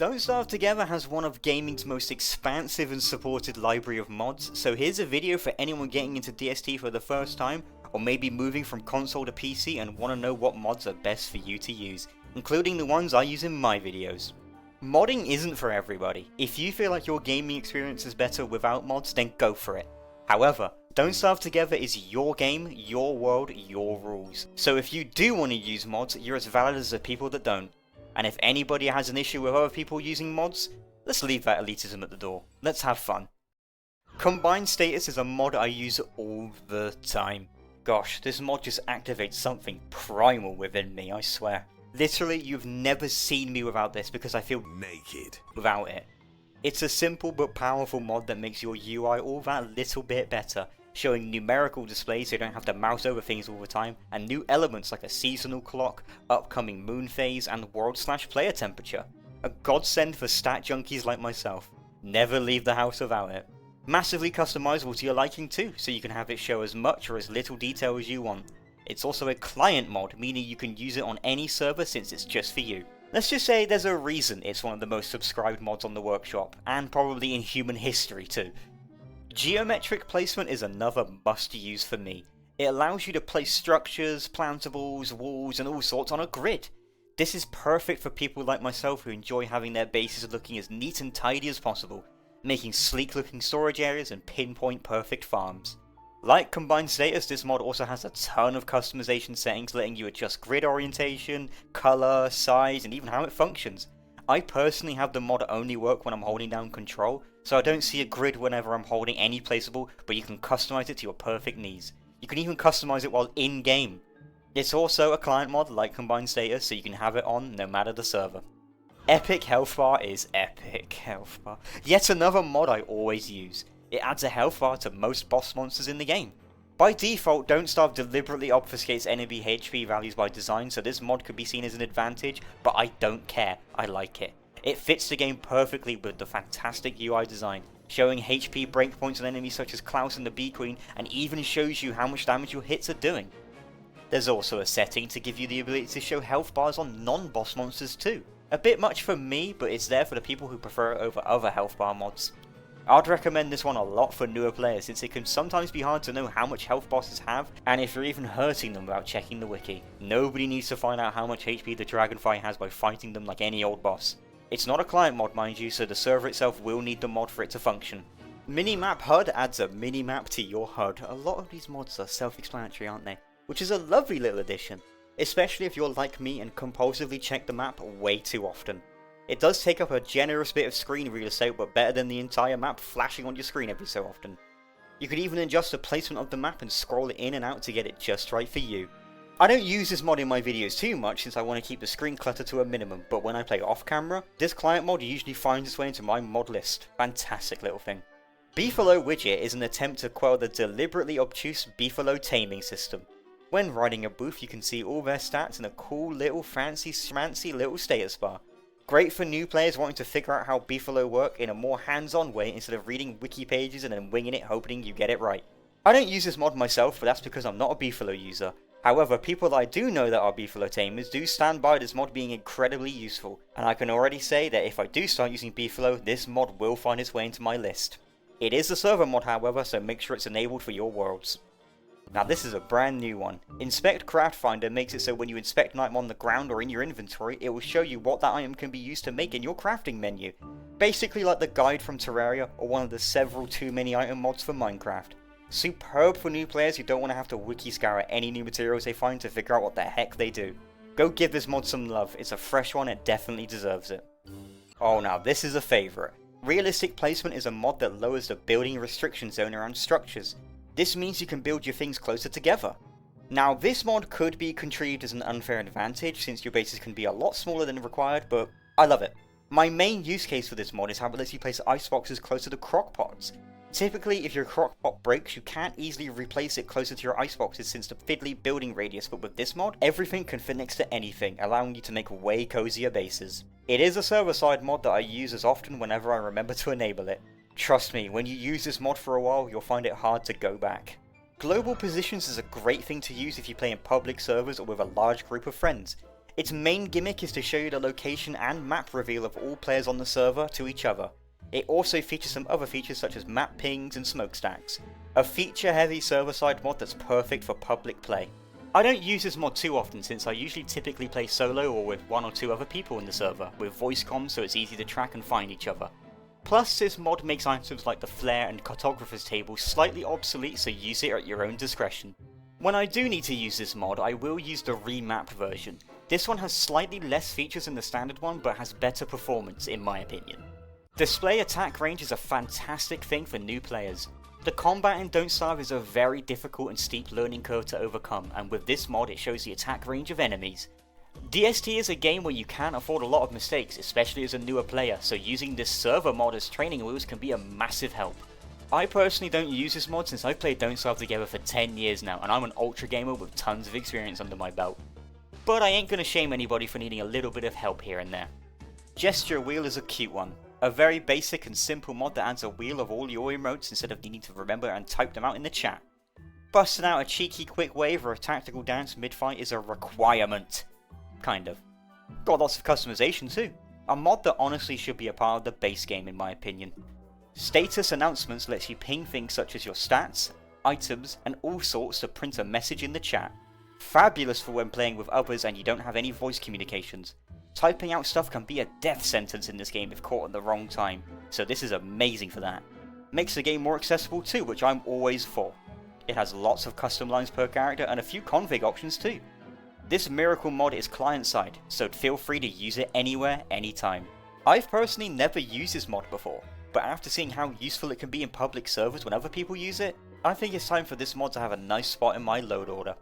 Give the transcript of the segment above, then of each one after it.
Don't Starve Together has one of gaming's most expansive and supported library of mods, so here's a video for anyone getting into DST for the first time, or maybe moving from console to PC and want to know what mods are best for you to use, including the ones I use in my videos. Modding isn't for everybody. If you feel like your gaming experience is better without mods, then go for it. However, Don't Starve Together is your game, your world, your rules. So if you do want to use mods, you're as valid as the people that don't. And if anybody has an issue with other people using mods, let's leave that elitism at the door. Let's have fun. Combined Status is a mod I use all the time. Gosh, this mod just activates something primal within me, I swear. Literally, you've never seen me without this because I feel naked without it. It's a simple but powerful mod that makes your UI all that little bit better, showing numerical displays so you don't have to mouse over things all the time, and new elements like a seasonal clock, upcoming moon phase, and world/player temperature. A godsend for stat junkies like myself. Never leave the house without it. Massively customizable to your liking too, so you can have it show as much or as little detail as you want. It's also a client mod, meaning you can use it on any server since it's just for you. Let's just say there's a reason it's one of the most subscribed mods on the workshop, and probably in human history too. Geometric placement is another must-use for me. It allows you to place structures, plantables, walls, and all sorts on a grid. This is perfect for people like myself who enjoy having their bases looking as neat and tidy as possible, making sleek-looking storage areas and pinpoint-perfect farms. Like Combined Status, this mod also has a ton of customization settings letting you adjust grid orientation, colour, size, and even how it functions. I personally have the mod only work when I'm holding down control, so I don't see a grid whenever I'm holding any placeable, but you can customize it to your perfect needs. You can even customize it while in-game. It's also a client mod like Combined Status, so you can have it on no matter the server. Epic Healthbar is epic Healthbar. Yet another mod I always use. It adds a health bar to most boss monsters in the game. By default, Don't Starve deliberately obfuscates enemy HP values by design, so this mod could be seen as an advantage, but I don't care, I like it. It fits the game perfectly with the fantastic UI design, showing HP breakpoints on enemies such as Klaus and the Bee Queen, and even shows you how much damage your hits are doing. There's also a setting to give you the ability to show health bars on non-boss monsters too. A bit much for me, but it's there for the people who prefer it over other health bar mods. I'd recommend this one a lot for newer players since it can sometimes be hard to know how much health bosses have and if you're even hurting them without checking the wiki. Nobody needs to find out how much HP the Dragonfly has by fighting them like any old boss. It's not a client mod mind you, so the server itself will need the mod for it to function. Minimap Hud adds a minimap to your HUD. A lot of these mods are self-explanatory, aren't they? Which is a lovely little addition, especially if you're like me and compulsively check the map way too often. It does take up a generous bit of screen real estate, but better than the entire map flashing on your screen every so often. You can even adjust the placement of the map and scroll it in and out to get it just right for you. I don't use this mod in my videos too much since I want to keep the screen clutter to a minimum, but when I play off camera, this client mod usually finds its way into my mod list. Fantastic little thing. Beefalo Widget is an attempt to quell the deliberately obtuse Beefalo taming system. When riding a booth you can see all their stats in a cool little fancy schmancy little status bar. Great for new players wanting to figure out how Beefalo work in a more hands-on way instead of reading wiki pages and then winging it hoping you get it right. I don't use this mod myself, but that's because I'm not a Beefalo user. However, people that I do know that are Beefalo tamers do stand by this mod being incredibly useful, and I can already say that if I do start using Beefalo, this mod will find its way into my list. It is a server mod however, so make sure it's enabled for your worlds. Now this is a brand new one. Inspect Craft Finder makes it so when you inspect an item on the ground or in your inventory, it will show you what that item can be used to make in your crafting menu. Basically like the guide from Terraria or one of the several too many item mods for Minecraft. Superb for new players who don't want to have to wiki scour any new materials they find to figure out what the heck they do. Go give this mod some love, it's a fresh one, it definitely deserves it. Oh now this is a favourite. Realistic Placement is a mod that lowers the building restriction zone around structures. This means you can build your things closer together. Now this mod could be contrived as an unfair advantage since your bases can be a lot smaller than required, but I love it. My main use case for this mod is how it lets you place iceboxes closer to crockpots. Typically if your crockpot breaks you can't easily replace it closer to your iceboxes since the fiddly building radius, but with this mod everything can fit next to anything, allowing you to make way cozier bases. It is a server side mod that I use as often whenever I remember to enable it. Trust me, when you use this mod for a while, you'll find it hard to go back. Global positions is a great thing to use if you play in public servers or with a large group of friends. Its main gimmick is to show you the location and map reveal of all players on the server to each other. It also features some other features such as map pings and smokestacks. A feature-heavy server-side mod that's perfect for public play. I don't use this mod too often since I usually typically play solo or with 1 or 2 other people in the server, with voice comms so it's easy to track and find each other. Plus, this mod makes items like the flare and cartographer's table slightly obsolete, so use it at your own discretion. When I do need to use this mod, I will use the Remapped version. This one has slightly less features than the standard one, but has better performance in my opinion. Display attack range is a fantastic thing for new players. The combat in Don't Starve is a very difficult and steep learning curve to overcome, and with this mod it shows the attack range of enemies. DST is a game where you can't afford a lot of mistakes, especially as a newer player, so using this server mod as training wheels can be a massive help. I personally don't use this mod since I've played Don't Starve together for 10 years now, and I'm an ultra gamer with tons of experience under my belt. But I ain't gonna shame anybody for needing a little bit of help here and there. Gesture Wheel is a cute one. A very basic and simple mod that adds a wheel of all your emotes instead of needing to remember and type them out in the chat. Busting out a cheeky quick wave or a tactical dance mid-fight is a requirement. Kind of. Got lots of customization too. A mod that honestly should be a part of the base game in my opinion. Status announcements lets you ping things such as your stats, items, and all sorts to print a message in the chat. Fabulous for when playing with others and you don't have any voice communications. Typing out stuff can be a death sentence in this game if caught at the wrong time, so this is amazing for that. Makes the game more accessible too, which I'm always for. It has lots of custom lines per character and a few config options too. This miracle mod is client side, so feel free to use it anywhere, anytime. I've personally never used this mod before, but after seeing how useful it can be in public servers when other people use it, I think it's time for this mod to have a nice spot in my load order.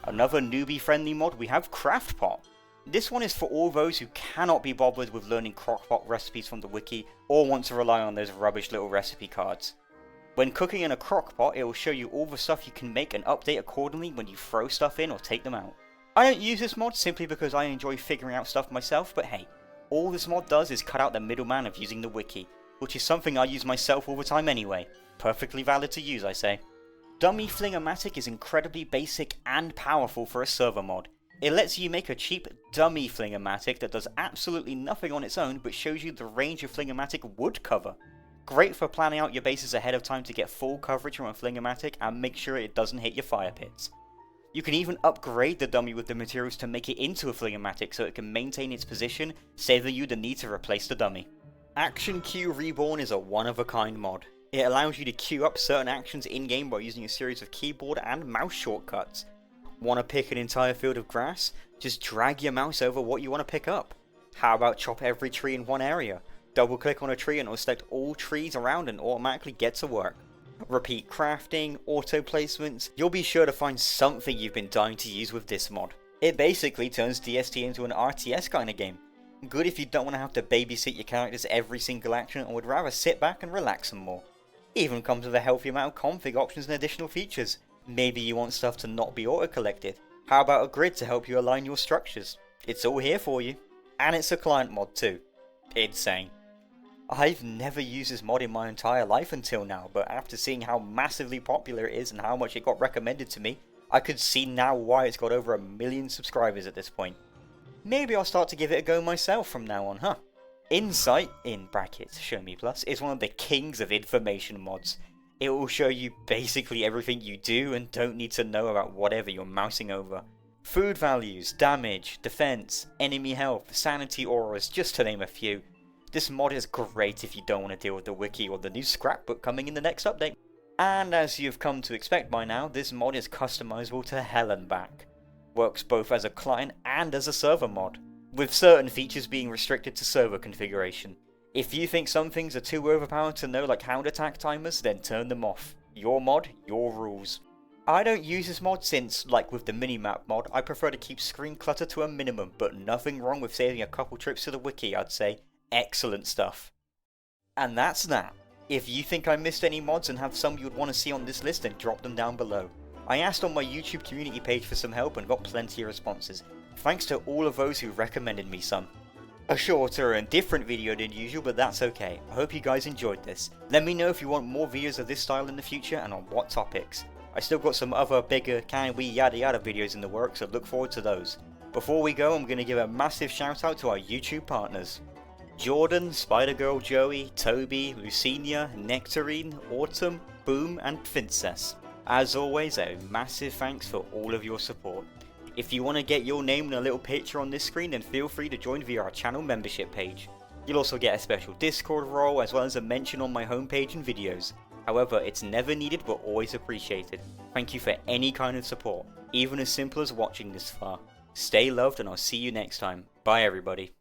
Another newbie friendly mod, we have Craftpot. This one is for all those who cannot be bothered with learning crockpot recipes from the wiki or want to rely on those rubbish little recipe cards. When cooking in a crockpot, it will show you all the stuff you can make and update accordingly when you throw stuff in or take them out. I don't use this mod simply because I enjoy figuring out stuff myself, but hey, all this mod does is cut out the middleman of using the wiki, which is something I use myself all the time anyway. Perfectly valid to use, I say. Dummy Flingomatic is incredibly basic and powerful for a server mod. It lets you make a cheap dummy Flingomatic that does absolutely nothing on its own but shows you the range a Flingomatic would cover. Great for planning out your bases ahead of time to get full coverage from a Flingomatic and make sure it doesn't hit your fire pits. You can even upgrade the dummy with the materials to make it into a Flingomatic so it can maintain its position, saving you the need to replace the dummy. Action Q Reborn is a one-of-a-kind mod. It allows you to queue up certain actions in-game by using a series of keyboard and mouse shortcuts. Want to pick an entire field of grass? Just drag your mouse over what you want to pick up. How about chop every tree in one area? Double click on a tree and it will select all trees around and automatically get to work. Repeat crafting, auto placements, you'll be sure to find something you've been dying to use with this mod. It basically turns DST into an RTS kind of game. Good if you don't want to have to babysit your characters every single action and would rather sit back and relax some more. Even comes with a healthy amount of config options and additional features. Maybe you want stuff to not be auto-collected. How about a grid to help you align your structures? It's all here for you. And it's a client mod too. Insane. I've never used this mod in my entire life until now, but after seeing how massively popular it is and how much it got recommended to me, I could see now why it's got over 1 million subscribers at this point. Maybe I'll start to give it a go myself from now on, huh? Insight, in brackets, Show Me Plus, is one of the kings of information mods. It will show you basically everything you do and don't need to know about whatever you're mousing over. Food values, damage, defense, enemy health, sanity auras, just to name a few. This mod is great if you don't want to deal with the wiki or the new scrapbook coming in the next update. And as you've come to expect by now, this mod is customizable to hell and back. Works both as a client and as a server mod, with certain features being restricted to server configuration. If you think some things are too overpowered to know, like hound attack timers, then turn them off. Your mod, your rules. I don't use this mod since, like with the Minimap mod, I prefer to keep screen clutter to a minimum, but nothing wrong with saving a couple trips to the wiki, I'd say. Excellent stuff. And that's that. If you think I missed any mods and have some you'd want to see on this list, then drop them down below. I asked on my YouTube community page for some help and got plenty of responses. Thanks to all of those who recommended me some. A shorter and different video than usual, but that's okay. I hope you guys enjoyed this. Let me know if you want more videos of this style in the future and on what topics. I still got some other bigger can we yada yada videos in the works, so look forward to those. Before we go, I'm going to give a massive shout out to our YouTube partners. Jordan, Spider-Girl Joey, Toby, Lucinia, Nectarine, Autumn, Boom and Princess. As always, a massive thanks for all of your support. If you want to get your name and a little picture on this screen, then feel free to join via our channel membership page. You'll also get a special Discord role as well as a mention on my homepage and videos. However, it's never needed but always appreciated. Thank you for any kind of support, even as simple as watching this far. Stay loved and I'll see you next time. Bye everybody.